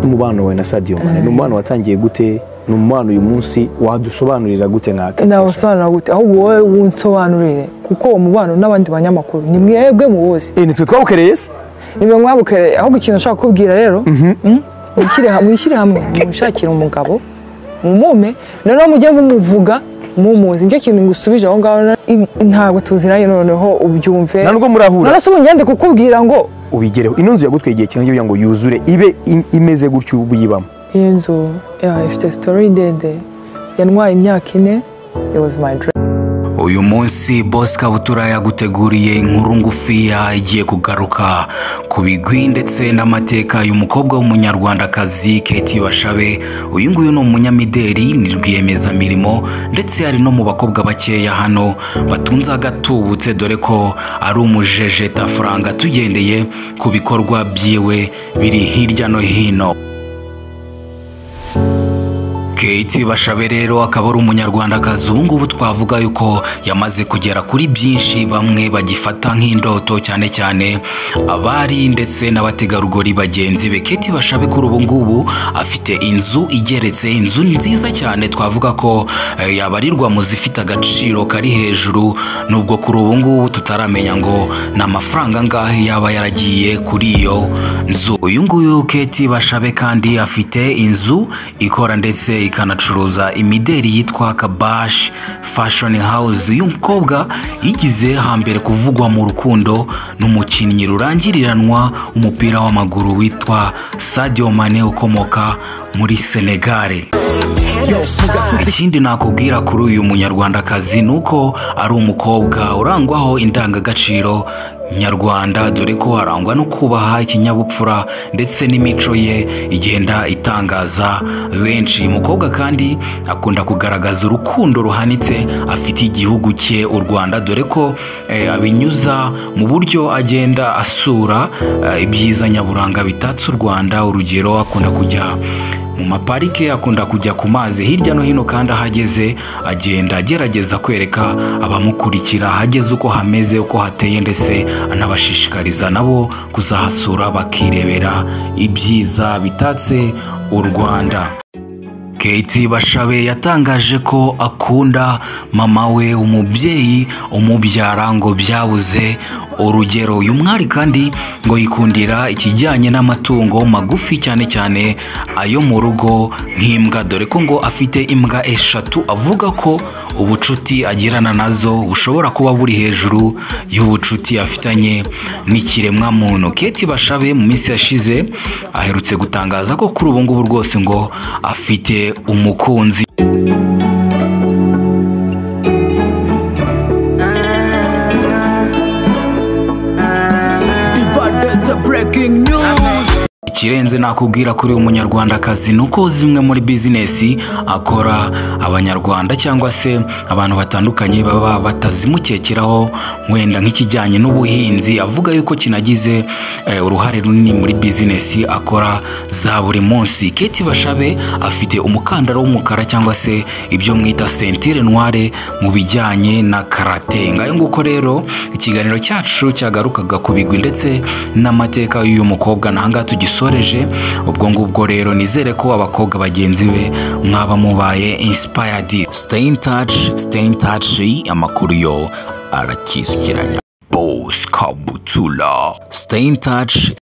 umubano we na Sadio Mane n'umubano watangiye gute n'umubano uyu munsi wadusobanurira gute nkaka na wasobanura gute aho wowe wunsobanurire kuko uwo mubano n'abandi banyamakuru ni mwebwe muwoze nitwe twawukereye se nibe mwabukereye aho ikintu ushaka kubwira rero mwishyire hamwe mushakira umugabo mumume noneho mujye mumuvuga mumuzi nicyo kintu ngusubije aho ngaho ntabwo tuziranye noneho ubyumve nubwo murahura none se ngende kukubwira ngo ubigereho inzu yagutwegeye cyane kugira ngo yuzure ibe imeze gutyo ubuyibamo iyi nzu ifite story ndende yantwaye imyaka 4 it was my dream. Uyu munsi Boss Kabutura yaguteguriye inkuru ngufiya igiye kugaruka ku bigwi ndetse n'amateka y'umukobwa w'umunyarwandakazi Katie Bashabe. Uyu nguyu ni umunyamideli, ni rwiyemezamirimo ndetse ari no mu bakobwa bakeya hano batunze agatubutse, dore ko ari umujejeta faranga tugendeye ku bikorwa byiwe biri hirya no hino. Katie Bashabe rero akaba ari umunyarwandakazi ubu twavuga yuko yamaze kugera kuri byinshi bamwe bagifata nk'indoto, cyane cyane abari ndetse n'abategarugori bagenzi be. Katie Bashabe kuri ubu ngubu afite inzu igeretse, inzu nziza cyane, twavuga ko yabarirwa mu zifite agaciro kari hejuru, nubwo kuri ubu ngubu tutaramenya ngo n'amafaranga ngahe yaba yaragiye kuri iyo nzu. Uyu nguyu Katie Bashabe kandi afite inzu ikora ndetse ikanacuruza imideli yitwa Kabash Fashion House. Uyu mukobwa yigize hambere kuvugwa mu rukundo n'umukinnyi rurangiriranwa umupira w'amaguru witwa Sadio Mane ukomoka muri Senegal. Ikindi nakubwira kuri uyu munyarwandakazi nuko ari umukobwa urangwaho indangagaciro nyarwanda, dore ko arangwa no kubaha ikinyabupfura ndetse n'imico ye igenda itangaza benshi. Umukobwa kandi akunda kugaragaza urukundo ruhanitse afite igihugu cye u Rwanda, dore ko abinyuza mu buryo agenda asura ibyiza nyaburanga bitatse u Rwanda. Urugero, akunda kujya mu maparike, akunda kujya ku mazi hirya no hino, kandi ahageze agenda agerageza kwereka abamukurikira ahageze uko hameze, uko hateye, ndetse anabashishikariza nabo kuzahasura bakirebera ibyiza bitatse u Rwanda. Katie Bashabe yatangaje ko akunda mama we, umubyeyi umubyara ngo byabuze urugero. Uyu mwari kandi ngo yikundira ikijyanye n'amatungo magufi, cyane cyane ayo mu rugo nk'imbwa, dore ko ngo afite imbwa 3. avuga ko ubucuti agirana nazo bushobora kuba buri hejuru y'ubucuti afitanye n'ikiremwa muntu. Katie Bashabe mu minsi yashize aherutse gutangaza ko kuri ubu ngubu rwose ngo afite umukunzi. Ikirenze nakubwira kuri umunyarwandakazi nuko zimwe muri bizinesi akora abanyarwanda cyangwa se abantu batandukanye baba batazimukekeraho, wenda nk'ikijyanye n'ubuhinzi, avuga yuko kinagize uruhare runini muri bizinesi akora za buri munsi. Katie Bashabe afite umukandara w'umukara cyangwa se ibyo mwita ceinture noire mu bijyanye na karate. Ngayo nguko rero ikiganiro cyacu cyagarukaga ku bigwi ndetse n'amateka y'uyu mukobwa, nahanga tugisoreje. Ubwo ngubwo rero nizere ko abakobwa bagenzi be mwaba mubaye inspired. Stay in touch, amakuru yo arakisukiranya. Boss Kabutura, stay in touch.